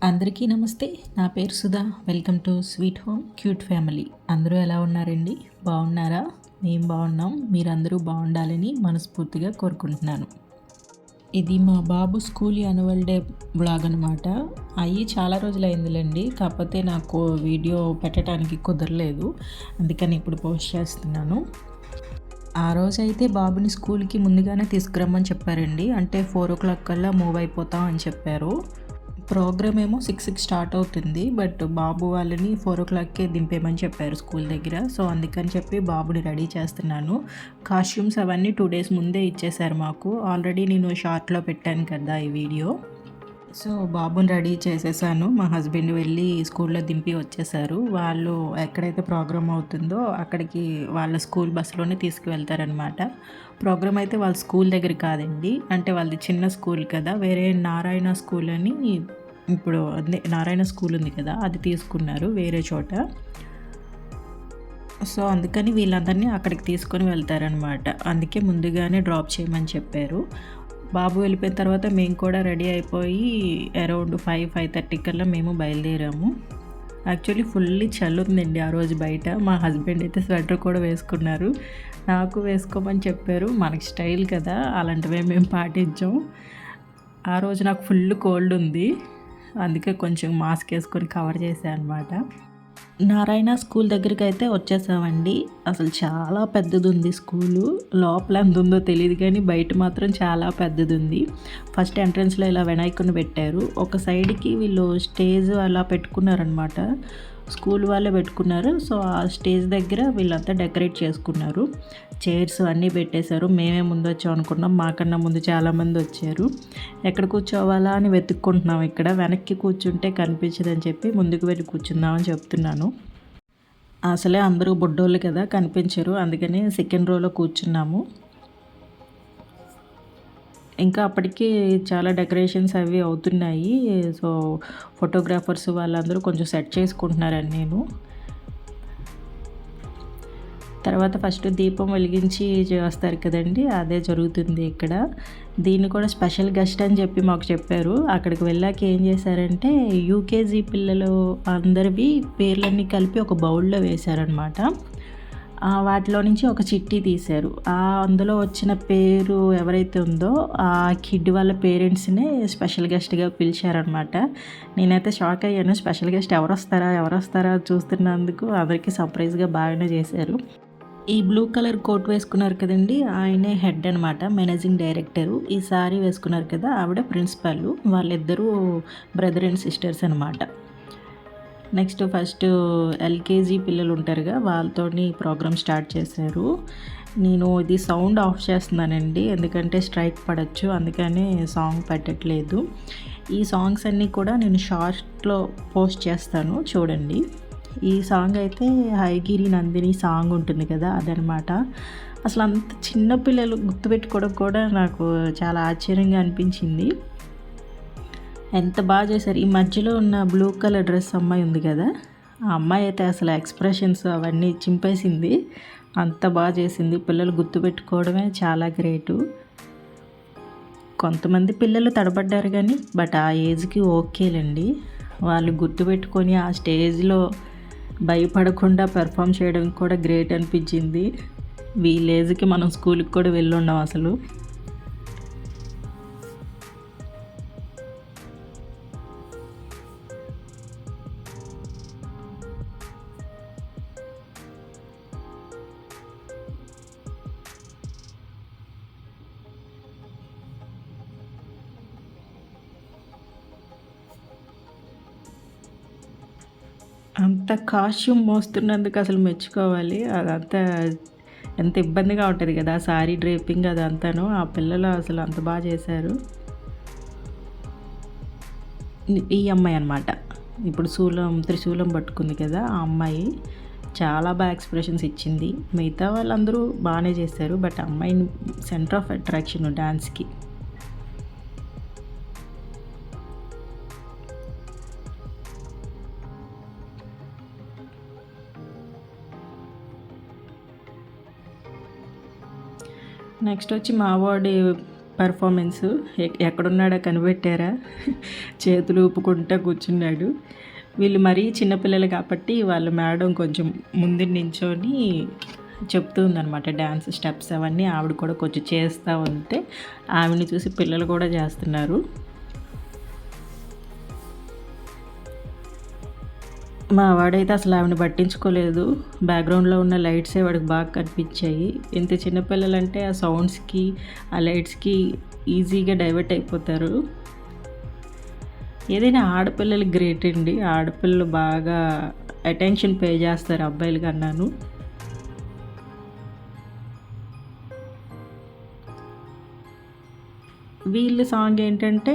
అందరికీ నమస్తే. నా పేరు Sudha. Welcome to sweet home cute family. అందరూ ఎలా ఉన్నారండి? బాగున్నారా? మేము బాగున్నాం. మీరందరూ బాగుండాలని మనస్ఫూర్తిగా కోరుకుంటున్నాను. ఇది మా బాబు స్కూల్ యాన్యువల్ డే వ్లాగ్ అనమాట. అయ్యి చాలా రోజులైందిలేండి. కాకపోతే నాకు వీడియో పెట్టడానికి కుదరలేదు. అందుకని ఇప్పుడు పోస్ట్ చేస్తున్నాను. ఆ రోజైతే బాబుని స్కూల్కి ముందుగానే తీసుకురమ్మని చెప్పారండి. అంటే 4:00 కల్లా మూవ్ అయిపోతాం అని చెప్పారు. ప్రోగ్రామ్ ఏమో 6కి స్టార్ట్ అవుతుంది. బట్ బాబు వాళ్ళని 4:00కే దింపేయమని చెప్పారు స్కూల్ దగ్గర. సో అందుకని చెప్పి బాబుని రెడీ చేస్తున్నాను. కాస్ట్యూమ్స్ అవన్నీ 2 డేస్ ముందే ఇచ్చేశారు మాకు. ఆల్రెడీ నేను షార్ట్లో పెట్టాను కదా ఈ వీడియో. సో బాబుని రెడీ చేసేసాను. మా హస్బెండ్ వెళ్ళి స్కూల్లో దింపి వచ్చేసారు. వాళ్ళు ఎక్కడైతే ప్రోగ్రామ్ అవుతుందో అక్కడికి వాళ్ళ స్కూల్ బస్సులోనే తీసుకువెళ్తారనమాట. ప్రోగ్రామ్ అయితే వాళ్ళ స్కూల్ దగ్గర కాదండి. అంటే వాళ్ళది చిన్న స్కూల్ కదా, వేరే నారాయణ స్కూల్ అని, ఇప్పుడు అదే నారాయణ స్కూల్ ఉంది కదా, అది తీసుకున్నారు వేరే చోట. సో అందుకని వీళ్ళందరినీ అక్కడికి తీసుకొని వెళ్తారనమాట. అందుకే ముందుగానే డ్రాప్ చేయమని చెప్పారు. బాబు వెళ్ళిపోయిన తర్వాత మేము కూడా రెడీ అయిపోయి అరౌండ్ 5:30 కల్లా మేము బయలుదేరాము. యాక్చువల్లీ ఫుల్లీ చలి ఉందండి ఆ రోజు బయట. మా హస్బెండ్ అయితే స్వెటర్ కూడా వేసుకున్నారు. నాకు వేసుకోమని చెప్పారు. మనకి స్టైల్ కదా, అలాంటివే మేము పాటించాం. ఆ రోజు నాకు ఫుల్ కోల్డ్ ఉంది. అందుకే కొంచెం మాస్క్ వేసుకొని కవర్ చేశాను అనమాట. నారాయణ స్కూల్ దగ్గరికి అయితే వచ్చేసామండి. అసలు చాలా పెద్దది ఉంది స్కూలు. లోపల ఎంత ఉందో తెలియదు కానీ బయట మాత్రం చాలా పెద్దది ఉంది. ఫస్ట్ ఎంట్రన్స్లో ఇలా వినాయకుని పెట్టారు. ఒక సైడ్కి వీళ్ళు స్టేజ్ అలా పెట్టుకున్నారనమాట. స్కూల్ వాళ్ళే పెట్టుకున్నారు. సో ఆ స్టేజ్ దగ్గర వీళ్ళంతా డెకరేట్ చేసుకున్నారు. చైర్స్ అన్నీ పెట్టేశారు. మేమే ముందు వచ్చాం అనుకున్నాం. మాకన్నా ముందు చాలామంది వచ్చారు. ఎక్కడ కూర్చోవాలా అని వెతుక్కుంటున్నాం. ఇక్కడ వెనక్కి కూర్చుంటే కనిపించదని చెప్పి ముందుకు వెళ్ళి కూర్చుందామని చెప్తున్నాను. అసలే అందరూ బుడ్డోళ్ళు కదా, కనిపించరు. అందుకని సెకండ్ రోలో కూర్చున్నాము. ఇంకా అప్పటికి చాలా డెకరేషన్స్ అవి అవుతున్నాయి. సో ఫోటోగ్రాఫర్స్ వాళ్ళందరూ కొంచెం సెట్ చేసుకుంటున్నారని నేను. తర్వాత ఫస్ట్ దీపం వెలిగించి చేస్తారు కదండి, అదే జరుగుతుంది ఇక్కడ. దీన్ని కూడా స్పెషల్ గెస్ట్ అని చెప్పి మాకు చెప్పారు. అక్కడికి వెళ్ళాక ఏం చేశారంటే యూకేజీ పిల్లలు అందరివి పేర్లన్నీ కలిపి ఒక బౌల్లో వేశారనమాట. వాటిలో నుంచి ఒక చిట్టి తీశారు. అందులో వచ్చిన పేరు ఎవరైతే ఉందో ఆ కిడ్ వాళ్ళ పేరెంట్స్ని స్పెషల్ గెస్ట్గా పిలిచారనమాట. నేనైతే షాక్ అయ్యాను. స్పెషల్ గెస్ట్ ఎవరు వస్తారా చూస్తున్నందుకు. అందరికీ సర్ప్రైజ్గా బాగానే చేశారు. ఈ బ్లూ కలర్ కోట్ వేసుకున్నారు కదండి, ఆయనే హెడ్ అనమాట, మేనేజింగ్ డైరెక్టరు. ఈ సారీ వేసుకున్నారు కదా, ఆవిడ ప్రిన్సిపల్. వాళ్ళిద్దరూ బ్రదర్ అండ్ సిస్టర్స్ అనమాట. నెక్స్ట్ ఫస్ట్ ఎల్కేజీ పిల్లలు ఉంటారుగా, వాళ్ళతోని ప్రోగ్రామ్ స్టార్ట్ చేశారు. నేను ఇది సౌండ్ ఆఫ్ చేస్తున్నానండి, ఎందుకంటే స్ట్రైక్ పడవచ్చు. అందుకని సాంగ్ పెట్టట్లేదు. ఈ సాంగ్స్ అన్నీ కూడా నేను షార్ట్లో పోస్ట్ చేస్తాను, చూడండి. ఈ సాంగ్ అయితే హైగిరి నందిని సాంగ్ ఉంటుంది కదా, అదనమాట. అసలు అంత చిన్నపిల్లలు గుర్తుపెట్టుకోవడం కూడా నాకు చాలా ఆశ్చర్యంగా అనిపించింది. ఎంత బాగా చేశారు. ఈ మధ్యలో ఉన్న బ్లూ కలర్ డ్రెస్ అమ్మాయి ఉంది కదా, ఆ అమ్మాయి అయితే అసలు ఎక్స్ప్రెషన్స్ అవన్నీ చింపేసింది. అంత బాగా చేసింది. పిల్లలు గుర్తుపెట్టుకోవడమే చాలా గ్రేటు. కొంతమంది పిల్లలు తడబడ్డారు కానీ బట్ ఆ ఏజ్కి ఓకేలండి. వాళ్ళు గుర్తుపెట్టుకొని ఆ స్టేజ్లో భయపడకుండా పెర్ఫామ్ చేయడం కూడా గ్రేట్ అనిపించింది. వీళ్ళ ఏజ్కి మనం స్కూల్కి కూడా వెళ్ళుండం అసలు. అంత కాస్ట్యూమ్ మోస్తున్నందుకు అసలు మెచ్చుకోవాలి. అదంతా ఎంత ఇబ్బందిగా ఉంటుంది కదా, సారీ డ్రేపింగ్ అదంతాను. ఆ పిల్లలు అసలు అంత బాగా చేశారు. ఈ అమ్మాయి అనమాట, ఇప్పుడు త్రిశూలం పట్టుకుంది కదా, ఆ అమ్మాయి చాలా బాగా ఎక్స్ప్రెషన్స్ ఇచ్చింది. మిగతా వాళ్ళందరూ బాగానే చేశారు. బట్ అమ్మాయిని సెంటర్ ఆఫ్ అట్రాక్షన్ డాన్స్కి. నెక్స్ట్ వచ్చి మా వాడి పర్ఫార్మెన్స్. ఎక్కడున్నాడో కనిపెట్టారా? చేతులు ఊపుకుంటా కూర్చున్నాడు. వీళ్ళు మరీ చిన్నపిల్లలు కాబట్టి వాళ్ళ మేడం కొంచెం ముందు నించొని చెప్తూ ఉందనమాట. డ్యాన్స్ స్టెప్స్ అవన్నీ ఆవిడ కూడా కొంచెం చేస్తూ ఉంటే ఆవిడని చూసి పిల్లలు కూడా చేస్తున్నారు. మా వాడైతే అసలు ఆవిడని పట్టించుకోలేదు. బ్యాక్గ్రౌండ్లో ఉన్న లైట్సే వాడికి బాగా కనిపించాయి. ఇంత చిన్నపిల్లలంటే ఆ సౌండ్స్కి ఆ లైట్స్కి ఈజీగా డైవర్ట్ అయిపోతారు. ఏదైనా ఆడపిల్లలు గ్రేట్ అండి. ఆడపిల్లలు బాగా అటెన్షన్ పే చేస్తారు అబ్బాయిల కన్నాను. వీళ్ళ సాంగ్ ఏంటంటే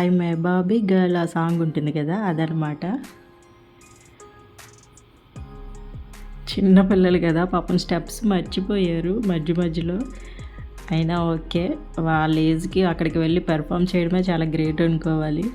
ఐఎమ్ ఏ బాబీ గర్ల్ ఆ సాంగ్ ఉంటుంది కదా, అదనమాట. చిన్న పిల్లలు కదా పాపం స్టెప్స్ మర్చిపోయారు మధ్యలో. అయినా ఓకే, వాళ్ళ ఏజ్కి అక్కడికి వెళ్ళి పెర్ఫామ్ చేయడమే చాలా గ్రేట్ అనుకోవాలి.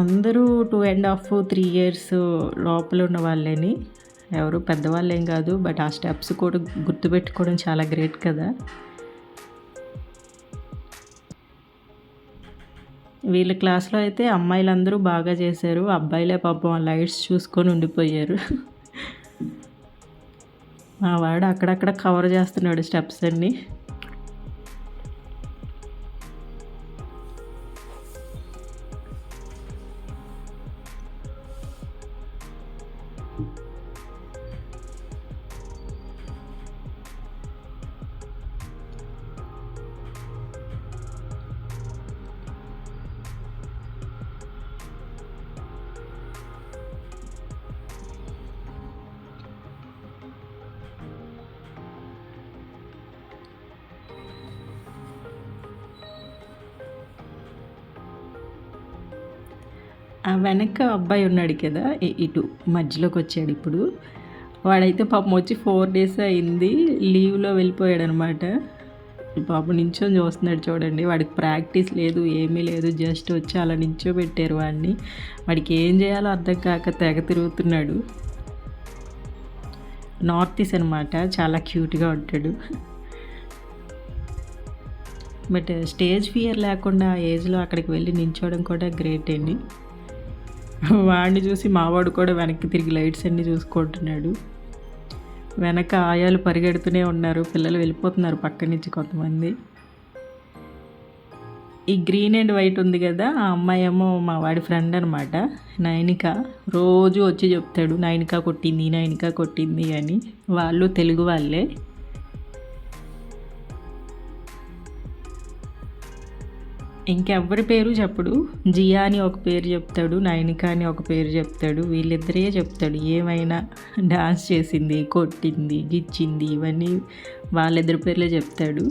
అందరూ 2.5, 3 ఇయర్స్ లోపల ఉన్న వాళ్ళని, ఎవరు పెద్దవాళ్ళు ఏం కాదు. బట్ ఆ స్టెప్స్ కూడా గుర్తుపెట్టుకోవడం చాలా గ్రేట్ కదా. వీళ్ళ క్లాస్లో అయితే అమ్మాయిలందరూ బాగా చేశారు. అబ్బాయిలే పాపం లైట్స్ చూసుకొని ఉండిపోయారు. మా వాడు అక్కడక్కడ కవర్ చేస్తున్నాడు స్టెప్స్ అన్నీ. ఆ వెనక అబ్బాయి ఉన్నాడు కదా, ఇటు మధ్యలోకి వచ్చాడు ఇప్పుడు. వాడైతే పాపం వచ్చి 4 days అయింది, లీవ్లో వెళ్ళిపోయాడనమాట. పాపం నించొని చూస్తున్నాడు చూడండి. వాడికి ప్రాక్టీస్ లేదు, ఏమీ లేదు, జస్ట్ వచ్చి అలా నించోబెట్టారు వాడిని. వాడికి ఏం చేయాలో అర్థం కాక తెగ తిరుగుతున్నాడు. నార్త్ ఈస్ట్ అనమాట, చాలా క్యూట్గా ఉంటాడు. బట్ స్టేజ్ ఫియర్ లేకుండా ఆ ఏజ్లో అక్కడికి వెళ్ళి నించోవడం కూడా గ్రేట్ అండి. వాడిని చూసి మావాడు కూడా వెనక్కి తిరిగి లైట్స్ అన్నీ చూసుకుంటున్నాడు. వెనక ఆయాలు పరిగెడుతూనే ఉన్నారు, పిల్లలు వెళ్ళిపోతున్నారు పక్క నుంచి కొంతమంది. ఈ గ్రీన్ అండ్ వైట్ ఉంది కదా, ఆ అమ్మాయి ఏమో మా వాడి ఫ్రెండ్ అనమాట, నైనిక. రోజు వచ్చి చెప్తాడు నైనిక కొట్టింది అని. వాళ్ళు తెలుగు వాళ్ళే. ఇంకెవ్వరి పేరు చెప్పడు. జియా అని ఒక పేరు చెప్తాడు, నైనిక అని ఒక పేరు చెప్తాడు. వీళ్ళిద్దరే చెప్తాడు. ఏమైనా డాన్స్ చేసింది, కొట్టింది, గిచ్చింది, ఇవన్నీ వాళ్ళిద్దరి పేర్లే చెప్తాడు.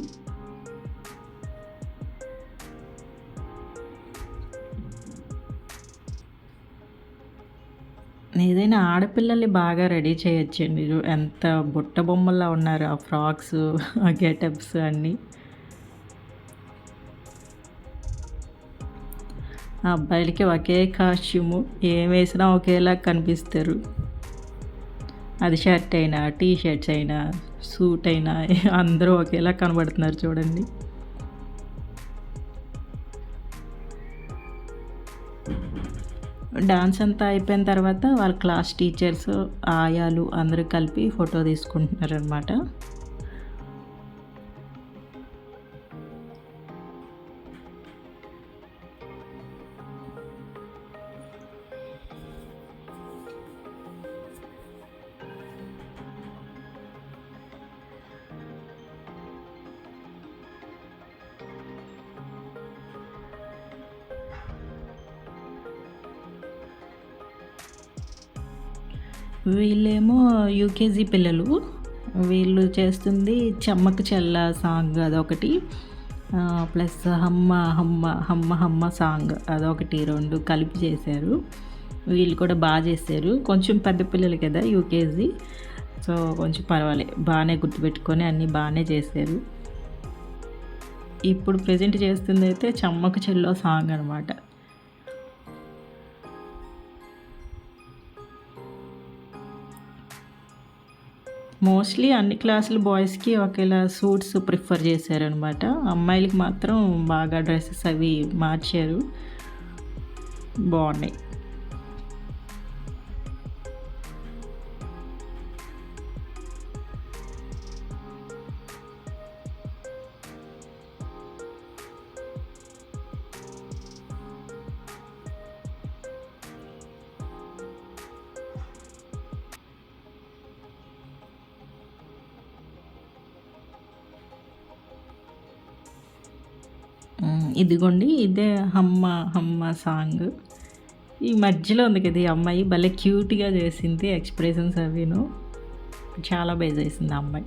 ఏదైనా ఆడపిల్లల్ని బాగా రెడీ చేయొచ్చండి. ఎంత బుట్ట బొమ్మల్లా ఉన్నారు ఆ ఫ్రాక్స్, ఆ గెటప్స్ అన్నీ. ఆ అబ్బాయిలకి ఒకే కాస్ట్యూము, ఏం వేసినా ఒకేలా కనిపిస్తారు. అది షర్ట్ అయినా, టీ షర్ట్స్ అయినా, సూట్ అయినా అందరూ ఒకేలా కనబడుతున్నారు చూడండి. డాన్స్ అంతా అయిపోయిన తర్వాత వాళ్ళ క్లాస్ టీచర్స్, ఆయాలు అందరూ కలిపి ఫోటో తీసుకుంటున్నారు అనమాట. వీళ్ళేమో యూకేజీ పిల్లలు. వీళ్ళు చేస్తుంది చెమ్మకు చెల్ల సాంగ్ అదొకటి, ప్లస్ హమ్మ హమ్మ హమ్మ హమ్మ సాంగ్ అదొకటి, 2 కలిపి చేశారు. వీళ్ళు కూడా బాగా చేశారు. కొంచెం పెద్ద పిల్లలు కదా యూకేజీ, సో కొంచెం పర్వాలేదు, బాగానే గుర్తుపెట్టుకొని అన్నీ బాగానే చేశారు. ఇప్పుడు ప్రజెంట్ చేస్తుంది అయితే చెమ్మకు చెల్లో సాంగ్ అనమాట. మోస్ట్లీ అన్ని క్లాసుల బాయ్స్కి ఒకేలా సూట్స్ ప్రిఫర్ చేశారనమాట. అమ్మాయిలకి మాత్రం బాగా డ్రెస్సెస్ అవి మార్చారు, బాగున్నాయి. ఇదిగోండి ఇదే హమ్మ హమ్మ సాంగ్. ఈ మధ్యలో ఉంది కదా ఈ అమ్మాయి, భలే క్యూట్గా చేసింది ఎక్స్ప్రెషన్స్ అవిను, చాలా బాగా చేసింది ఆ అమ్మాయి.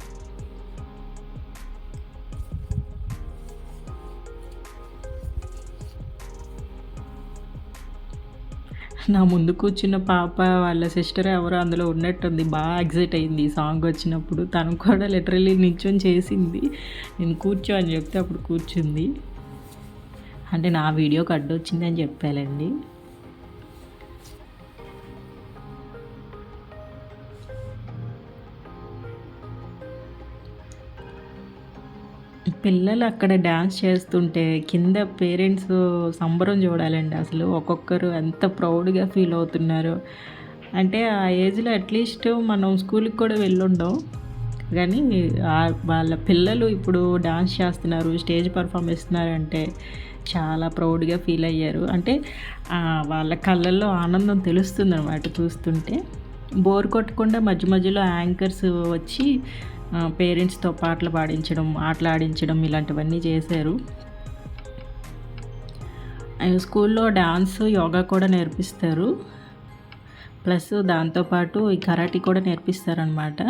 నా ముందు కూర్చున్న పాప వాళ్ళ సిస్టర్ ఎవరో అందులో ఉన్నట్టుంది, బాగా ఎగ్జైట్ అయింది ఈ సాంగ్ వచ్చినప్పుడు. తను కూడా లిటరల్లీ నిల్చొని చేసింది, నేను కూర్చో అని చెప్తే అప్పుడు కూర్చుంది. అంటే నా వీడియోకి అడ్డొచ్చింది అని చెప్పాలండి. పిల్లలు అక్కడ డ్యాన్స్ చేస్తుంటే కింద పేరెంట్స్ సంబరం చూడాలండి. అసలు ఒక్కొక్కరు ఎంత ప్రౌడ్గా ఫీల్ అవుతున్నారు అంటే, ఆ ఏజ్లో అట్లీస్ట్ మనం స్కూల్కి కూడా వెళ్ళుండం, కానీ వాళ్ళ పిల్లలు ఇప్పుడు డాన్స్ చేస్తున్నారు, స్టేజ్ పర్ఫామ్ ఇస్తున్నారంటే చాలా ప్రౌడ్గా ఫీల్ అయ్యారు. అంటే వాళ్ళ కళ్ళల్లో ఆనందం తెలుస్తుందన్నమాట చూస్తుంటే. బోర్ కొట్టకుండా మధ్య మధ్యలో యాంకర్స్ వచ్చి పేరెంట్స్తో పాటలు పాడించడం, ఆటలాడించడం ఇలాంటివన్నీ చేశారు. స్కూల్లో డాన్స్, యోగా కూడా నేర్పిస్తారు, ప్లస్ దాంతోపాటు ఈ కరాటీ కూడా నేర్పిస్తారనమాట.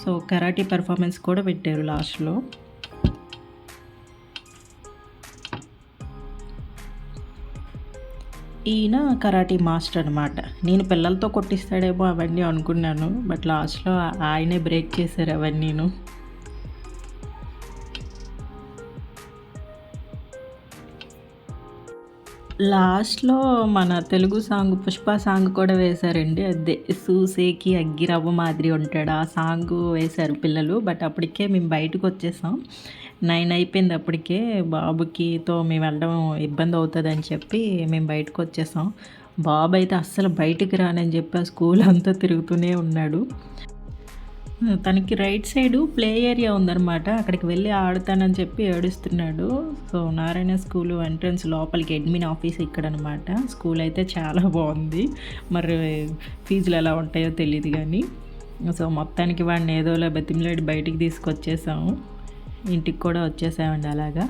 సో కరాటీ పెర్ఫార్మెన్స్ కూడా పెట్టారు లాస్ట్లో. ఈయన కరాటీ మాస్టర్ అనమాట. నేను పిల్లలతో కొట్టిస్తాడేమో అవన్నీ అనుకున్నాను, బట్ లాస్ట్లో ఆయనే బ్రేక్ చేశారు అవన్నీను. లాస్ట్లో మన తెలుగు సాంగ్ పుష్ప సాంగ్ కూడా వేశారండి. అదే సూసేకి అగ్గిరవ్వ మాదిరి ఉంటాడు ఆ సాంగ్ వేశారు పిల్లలు. బట్ అప్పటికే మేము బయటకు వచ్చేసాం, 9 అయిపోయింది. అప్పటికే బాబుకితో మేము వెళ్ళడం ఇబ్బంది అవుతుంది అని చెప్పి మేము బయటకు వచ్చేసాం. బాబు అయితే అస్సలు బయటికి రానని చెప్పి ఆ స్కూల్ అంతా తిరుగుతూనే ఉన్నాడు. తనకి రైట్ సైడు ప్లే ఏరియా ఉందన్నమాట, అక్కడికి వెళ్ళి ఆడుతానని చెప్పి ఏడుస్తున్నాడు. సో నారాయణ స్కూల్ ఎంట్రన్స్ లోపలికి అడ్మిన్ ఆఫీస్ ఇక్కడ అనమాట. స్కూల్ అయితే చాలా బాగుంది, మరి ఫీజులు ఎలా ఉంటాయో తెలియదు కానీ. సో మొత్తానికి వాడిని ఏదోలా బతిమలాడి బయటికి తీసుకొచ్చేసాము, ఇంటికి కూడా వచ్చేసామండి. అలాగా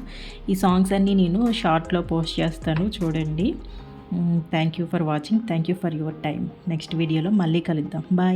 ఈ సాంగ్స్ అన్నీ నేను షార్ట్లో పోస్ట్ చేస్తాను, చూడండి. Thank you for watching, thank you for your time. Next వీడియోలో మళ్ళీ కలుద్దాం, బాయ్.